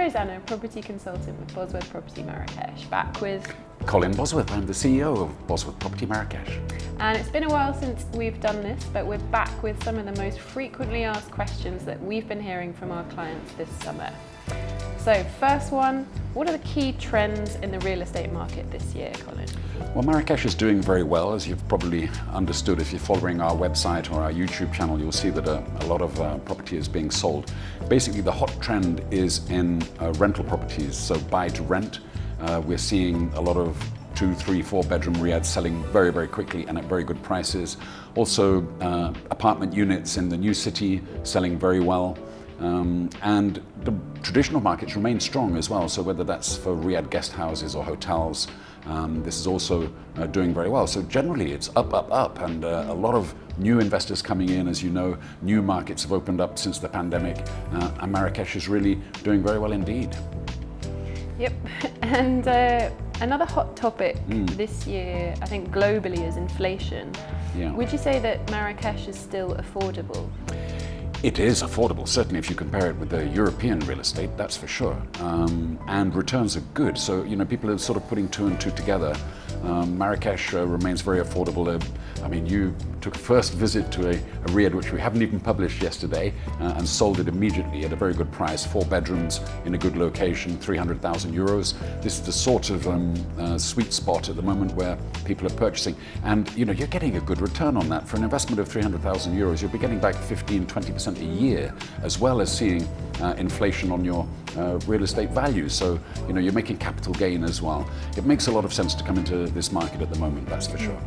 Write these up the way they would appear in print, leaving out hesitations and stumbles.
Rosanna, property consultant with Bosworth Property Marrakech, back with Colin Bosworth. I'm the CEO of Bosworth Property Marrakech. And it's been a while since we've done this, but we're back with some of the most frequently asked questions that we've been hearing from our clients this summer. So first one, what are the key trends in the real estate market this year, Colin? Well, Marrakech is doing very well, as you've probably understood. If you're following our website or our YouTube channel, you'll see that a lot of property is being sold. Basically, the hot trend is in rental properties, so buy to rent. We're seeing a lot of 2, 3, 4 bedroom riads selling very, very quickly and at very good prices. Also, apartment units in the new city selling very well. And the traditional markets remain strong as well, so whether that's for riad guest houses or hotels, this is also doing very well. So generally it's up, and a lot of new investors coming in. As you know, new markets have opened up since the pandemic, and Marrakech is really doing very well indeed. Yep, and another hot topic this year, I think globally, is inflation. Yeah. Would you say that Marrakech is still affordable? It is affordable, certainly if you compare it with the European real estate, that's for sure. And returns are good, so people are sort of putting 2 and 2 together. Marrakech remains very affordable. I mean, you took a first visit to a riad which we haven't even published yesterday, and sold it immediately at a very good price. 4 bedrooms in a good location, 300,000 euros. This is the sort of sweet spot at the moment where people are purchasing. And you're getting a good return on that. For an investment of 300,000 euros, you'll be getting back 15-20% a year, as well as seeing inflation on your real estate values. So you're making capital gain as well. It makes a lot of sense to come into this market at the moment, that's for sure.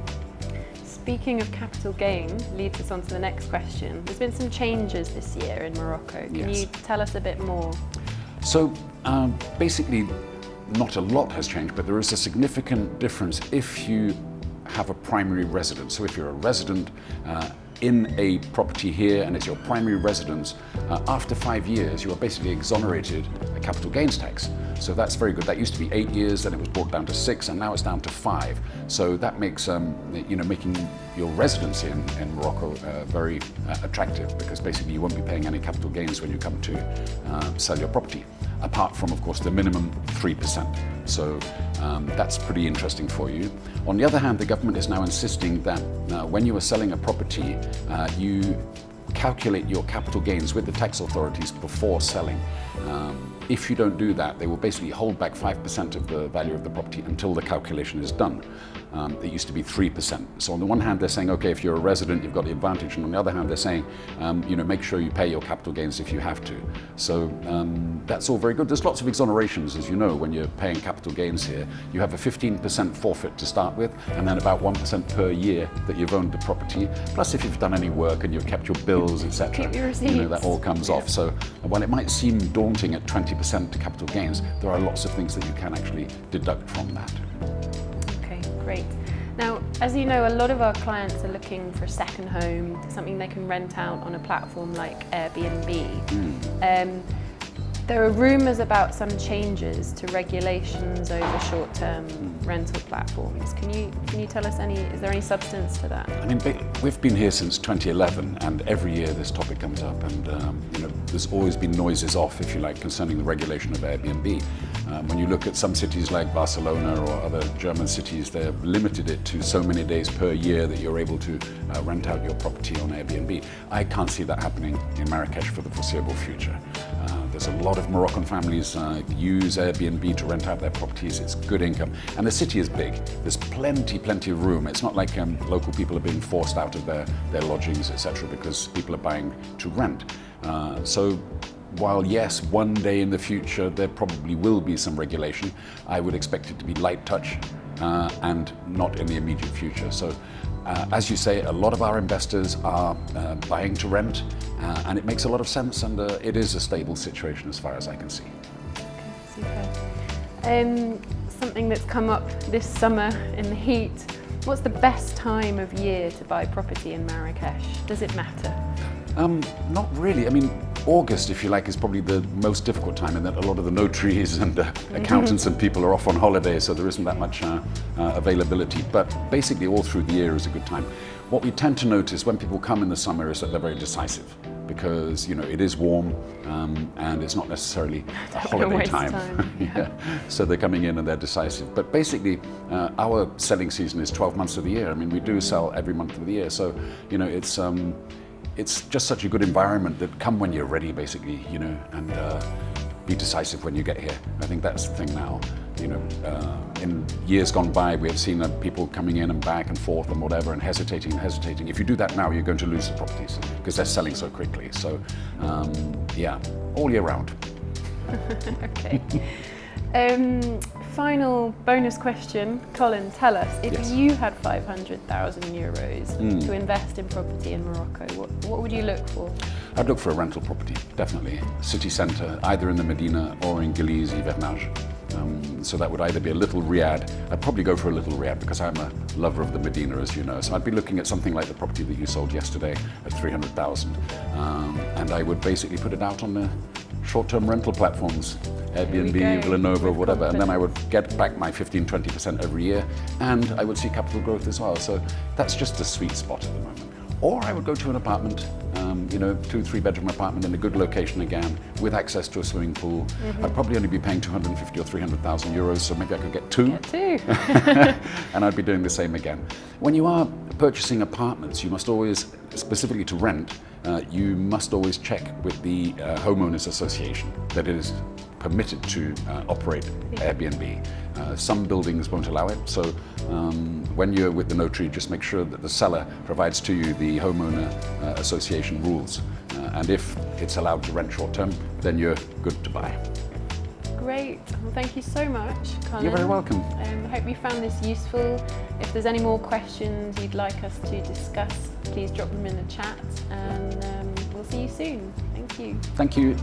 Speaking of capital gain, leads us on to the next question. There's been some changes this year in Morocco. Can you tell us a bit more? So basically, not a lot has changed, but there is a significant difference if you have a primary residence. So if you're a resident in a property here and it's your primary residence, after 5 years you are basically exonerated a capital gains tax. So that's very good. That used to be 8 years, then it was brought down to 6, and now it's down to 5. So that makes making your residency in Morocco very attractive, because basically you won't be paying any capital gains when you come to sell your property, apart from, of course, the minimum 3%. So that's pretty interesting for you. On the other hand, the government is now insisting that when you are selling a property, you calculate your capital gains with the tax authorities before selling. If you don't do that, they will basically hold back 5% of the value of the property until the calculation is done. It used to be 3%. So on the one hand, they're saying, okay, if you're a resident, you've got the advantage. And on the other hand, they're saying, make sure you pay your capital gains if you have to. So that's all very good. There's lots of exonerations, as you know, when you're paying capital gains here. You have a 15% forfeit to start with, and then about 1% per year that you've owned the property. Plus, if you've done any work and you've kept your bills, etc., keep your receipts. That all comes off. So while it might seem daunting at 20% capital gains, there are lots of things that you can actually deduct from that. Okay, great. Now, as you know, a lot of our clients are looking for a second home, something they can rent out on a platform like AirBnB. There are rumours about some changes to regulations over short-term rental platforms. Can you tell us is there any substance to that? I mean, we've been here since 2011, and every year this topic comes up, and there's always been noises off, if you like, concerning the regulation of Airbnb. When you look at some cities like Barcelona or other German cities, they've limited it to so many days per year that you're able to rent out your property on Airbnb. I can't see that happening in Marrakech for the foreseeable future. There's a lot of Moroccan families use Airbnb to rent out their properties. It's good income, and the city is big. There's plenty of room. It's not like local people are being forced out of their lodgings, etc., because people are buying to rent. So while yes, one day in the future there probably will be some regulation, I would expect it to be light touch and not in the immediate future. So as you say, a lot of our investors are buying to rent, and it makes a lot of sense, and it is a stable situation as far as I can see. Okay, super. Something that's come up this summer in the heat, what's the best time of year to buy property in Marrakech? Does it matter? Not really. I mean, August, if you like, is probably the most difficult time, in that a lot of the notaries and accountants and people are off on holiday, so there isn't that much availability. But basically all through the year is a good time. What we tend to notice when people come in the summer is that they're very decisive. because it is warm and it's not necessarily a holiday waste time. time. So they're coming in and they're decisive. But basically, our selling season is 12 months of the year. I mean, we do sell every month of the year. So it's just such a good environment that come when you're ready, basically, and be decisive when you get here. I think that's the thing now. In years gone by, we have seen people coming in and back and forth and whatever, and hesitating. If you do that now, you're going to lose the properties because they're selling so quickly. So, all year round. Okay. Final bonus question, Colin, tell us, if Yes. you had 500,000 euros to invest in property in Morocco, what would you look for? I'd look for a rental property, definitely. City centre, either in the Medina or in Galiz, Hivernage. So that would either be a little riad. I'd probably go for a little riad because I'm a lover of the Medina, as you know. So I'd be looking at something like the property that you sold yesterday at 300,000. And I would basically put it out on the short-term rental platforms, AirBnB, Villanova, whatever. And then I would get back my 15-20% every year. And I would see capital growth as well. So that's just a sweet spot at the moment. Or I would go to an apartment, 2-3 bedroom apartment in a good location again, with access to a swimming pool. I'd probably only be paying 250 or 300,000 euros, so maybe I could get two. And I'd be doing the same again. When you are purchasing apartments, you must always, specifically to rent, you must always check with the homeowners association that it is permitted to operate Airbnb. Some buildings won't allow it, so when you're with the notary, just make sure that the seller provides to you the homeowner association rules. And if it's allowed to rent short term, then you're good to buy. Great. Well, thank you so much, Colin. You're very welcome. I hope you found this useful. If there's any more questions you'd like us to discuss, please drop them in the chat, and we'll see you soon. Thank you. Thank you.